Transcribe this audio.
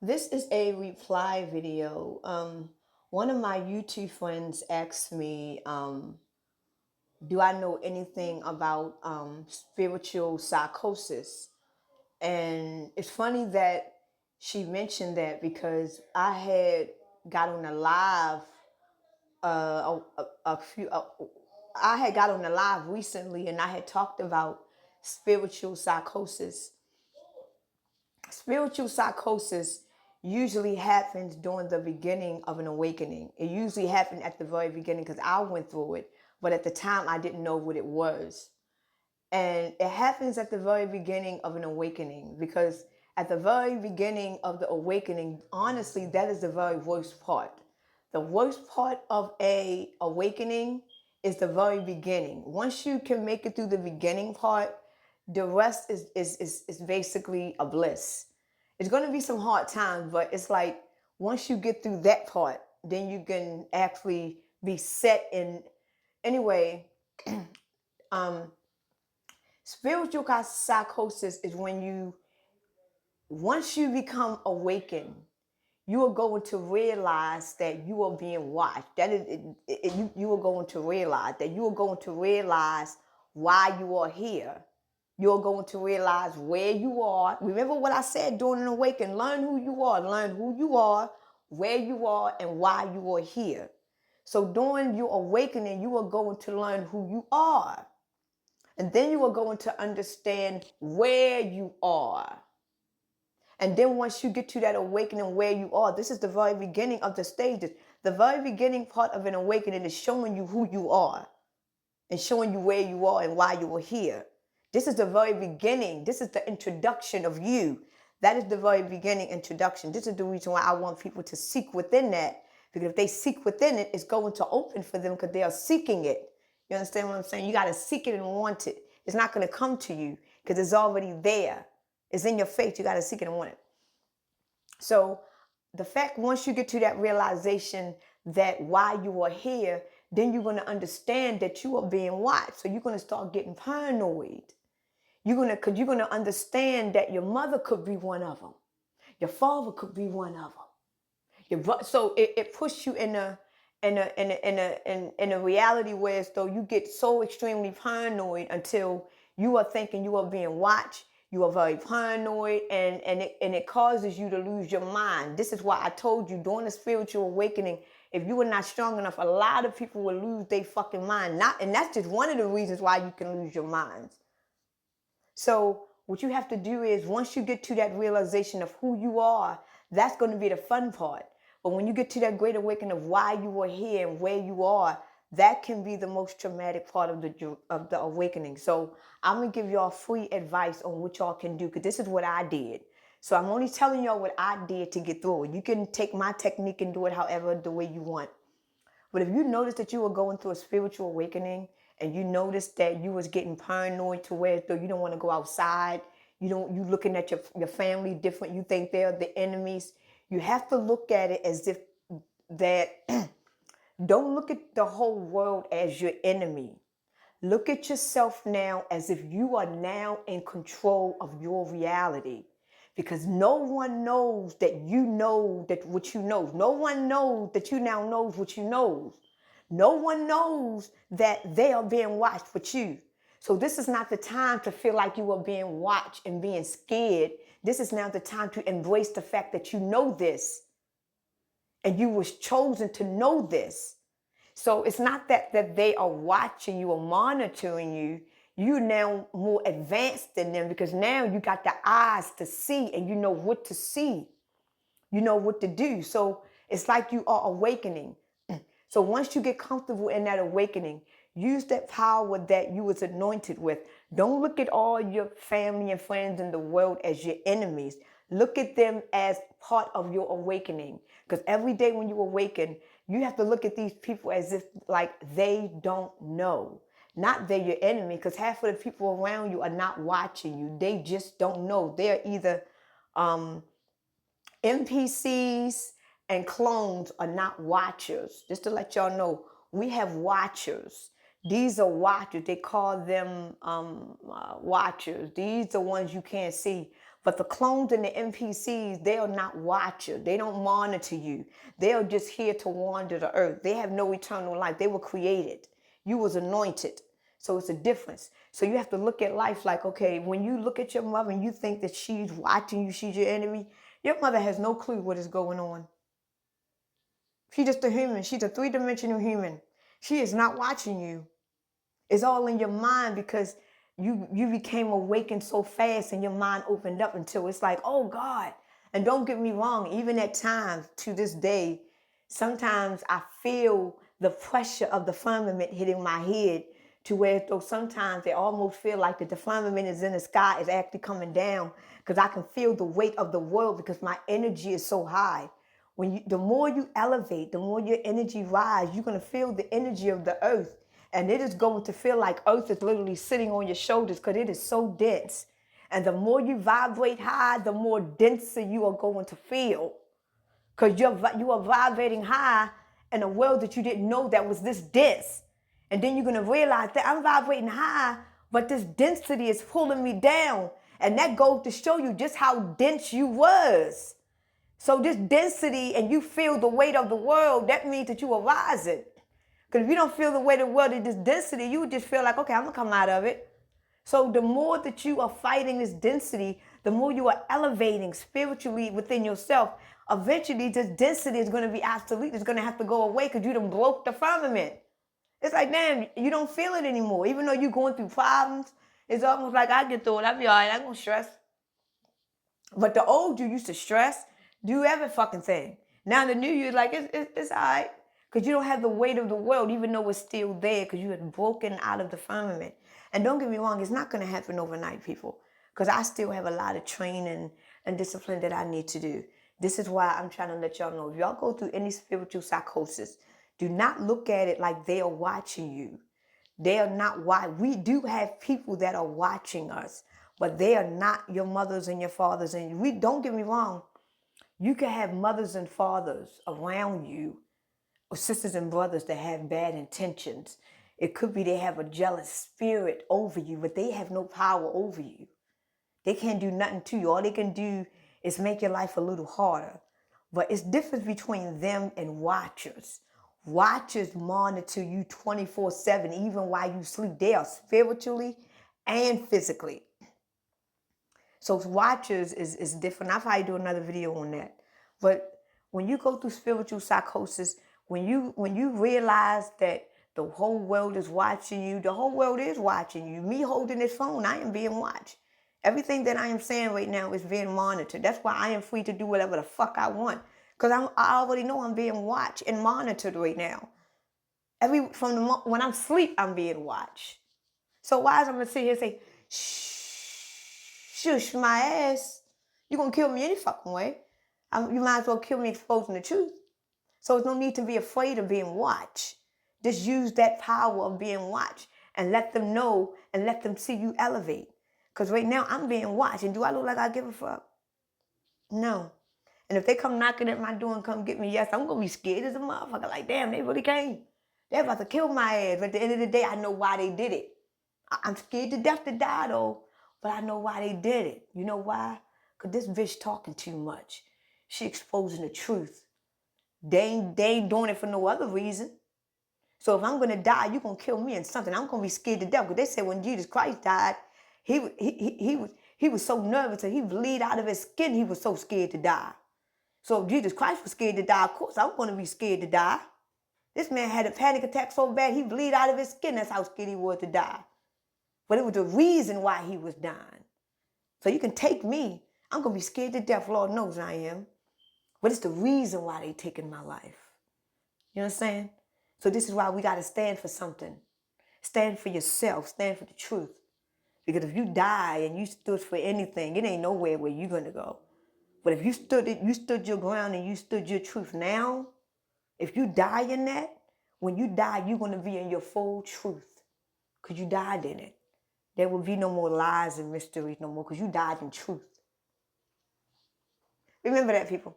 This is a reply video. One of my YouTube friends asked me, do I know anything about spiritual psychosis? And it's funny that she mentioned that because I had got on a live a few. I had got on a live recently, and I had talked about spiritual psychosis. Spiritual psychosis usually happens during the beginning of an awakening. It usually happened at the very beginning because I went through it, but at the time I didn't know what it was. And it happens at the very beginning of an awakening because at the very beginning of the awakening, honestly, that is the very worst part. The worst part of a awakening is the very beginning. Once you can make it through the beginning part, the rest is basically a bliss. It's going to be some hard times, but it's like once you get through that part, then you can actually be set in. Anyway, um, spiritual psychosis is when once you become awakened, you are going to realize that you are being watched. That is, you are going to realize that you are going to realize why you are here. You're going to realize where you are. Remember what I said during an awakening: learn who you are, where you are, and why you are here. So during your awakening, you are going to learn who you are. And then you are going to understand where you are. And then once you get to that awakening where you are, this is the very beginning of the stages. The very beginning part of an awakening is showing you who you are and showing you where you are and why you are here. This is the very beginning. This is the introduction of you. That is the very beginning introduction. This is the reason why I want people to seek within that. Because if they seek within it, it's going to open for them because they are seeking it. You understand what I'm saying? You got to seek it and want it. It's not going to come to you because it's already there. It's in your face. You got to seek it and want it. So the fact once you get to that realization that why you are here, then you're going to understand that you are being watched. So you're going to start getting paranoid. Because you're gonna understand that your mother could be one of them, your father could be one of them. So it puts you in a reality where as though you get so extremely paranoid until you are thinking you are being watched. You are very paranoid, and it causes you to lose your mind. This is why I told you during the spiritual awakening, if you were not strong enough, a lot of people will lose their fucking mind. And that's just one of the reasons why you can lose your minds. So what you have to do is once you get to that realization of who you are, that's going to be the fun part. But when you get to that great awakening of why you are here and where you are, that can be the most traumatic part of the awakening. So I'm gonna give y'all free advice on what y'all can do because this is what I did. So I'm only telling y'all what I did to get through it. You can take my technique and do it however the way you want. But if you notice that you were going through a spiritual awakening and you noticed that you was getting paranoid to where though you don't want to go outside, you looking at your family different, you think they're the enemies, you have to look at it as if that don't look at the whole world as your enemy. Look at yourself now as if you are now in control of your reality. Because no one knows that you know that what you know. No one knows that you now knows what you know. No one knows that they are being watched but you. So this is not the time to feel like you are being watched and being scared. This is now the time to embrace the fact that you know this and you was chosen to know this. So it's not that they are watching you or monitoring you. You're now more advanced than them because now you got the eyes to see and you know what to see. You know what to do. So it's like you are awakening. So once you get comfortable in that awakening, use that power that you was anointed with. Don't look at all your family and friends in the world as your enemies. Look at them as part of your awakening. Because every day when you awaken, you have to look at these people as if like they don't know. Not they're your enemy, because half of the people around you are not watching you. They just don't know. They're either NPCs and clones are not watchers. Just to let y'all know, we have watchers. These are watchers. They call them watchers. These are ones you can't see. But the clones and the NPCs, they are not watchers. They don't monitor you. They are just here to wander the earth. They have no eternal life. They were created. You was anointed. So it's a difference. So you have to look at life like, okay, when you look at your mother and you think that she's watching you, she's your enemy, your mother has no clue what is going on. She's just a human. She's a three-dimensional human. She is not watching you. It's all in your mind because you became awakened so fast and your mind opened up until it's like, oh God. And don't get me wrong, even at times to this day, sometimes I feel the pressure of the firmament hitting my head to where though sometimes it almost feel like that the firmament is in the sky is actually coming down because I can feel the weight of the world because my energy is so high. The more you elevate, the more your energy rise, you're going to feel the energy of the earth. And it is going to feel like earth is literally sitting on your shoulders because it is so dense. And the more you vibrate high, the more denser you are going to feel. Because you are vibrating high in a world that you didn't know that was this dense. And then you're going to realize that I'm vibrating high, but this density is pulling me down. And that goes to show you just how dense you was. So this density and you feel the weight of the world, that means that you are rising. Because if you don't feel the weight of the world, this density, you would just feel like, okay, I'm going to come out of it. So the more that you are fighting this density, the more you are elevating spiritually within yourself. Eventually, this density is going to be obsolete. It's going to have to go away because you done broke the firmament. It's like, damn, you don't feel it anymore. Even though you're going through problems, it's almost like I get through it. I'll be all right. I'm going to stress. But the old you used to stress, do every fucking thing. Now the new you is like, it's all right. Because you don't have the weight of the world, even though it's still there, because you had broken out of the firmament. And don't get me wrong, it's not going to happen overnight, people. Because I still have a lot of training and discipline that I need to do. This is why I'm trying to let y'all know, if y'all go through any spiritual psychosis, do not look at it like they are watching you. They are not watching. We do have people that are watching us, but they are not your mothers and your fathers. And don't get me wrong, you can have mothers and fathers around you, or sisters and brothers that have bad intentions. It could be they have a jealous spirit over you, but they have no power over you. They can't do nothing to you. All they can do is make your life a little harder. But it's different between them and watchers. Watchers monitor you 24/7, even while you sleep. They are spiritually and physically. So watchers is different. I'll probably do another video on that. But when you go through spiritual psychosis, when you realize that the whole world is watching you, the whole world is watching you. Me holding this phone, I am being watched. Everything that I am saying right now is being monitored. That's why I am free to do whatever the fuck I want. Because I already know I'm being watched and monitored right now. When I'm asleep, I'm being watched. So why is I'm going to sit here and say, shush my ass. You're going to kill me any fucking way. You might as well kill me exposing the truth. So there's no need to be afraid of being watched. Just use that power of being watched and let them know and let them see you elevate. Because right now I'm being watched. And do I look like I give a fuck? No. And if they come knocking at my door and come get me, yes, I'm going to be scared as a motherfucker. Like, damn, they really came. They're about to kill my ass. But at the end of the day, I know why they did it. I'm scared to death to die, though. But I know why they did it. You know why? Because this bitch talking too much. She exposing the truth. They ain't doing it for no other reason. So if I'm going to die, you're going to kill me in something. I'm going to be scared to death. Because they said when Jesus Christ died, he was so nervous that he bleed out of his skin. He was so scared to die. So if Jesus Christ was scared to die, of course I'm going to be scared to die. This man had a panic attack so bad, he bleed out of his skin. That's how scared he was to die. But it was the reason why he was dying. So you can take me. I'm going to be scared to death. Lord knows I am. But it's the reason why they taking my life. You understand? So this is why we got to stand for something. Stand for yourself. Stand for the truth. Because if you die and you stood for anything, it ain't nowhere where you're going to go. But if you stood your ground and you stood your truth now, if you die in that, when you die, you're going to be in your full truth. Because you died in it. There will be no more lies and mysteries no more because you died in truth. Remember that, people.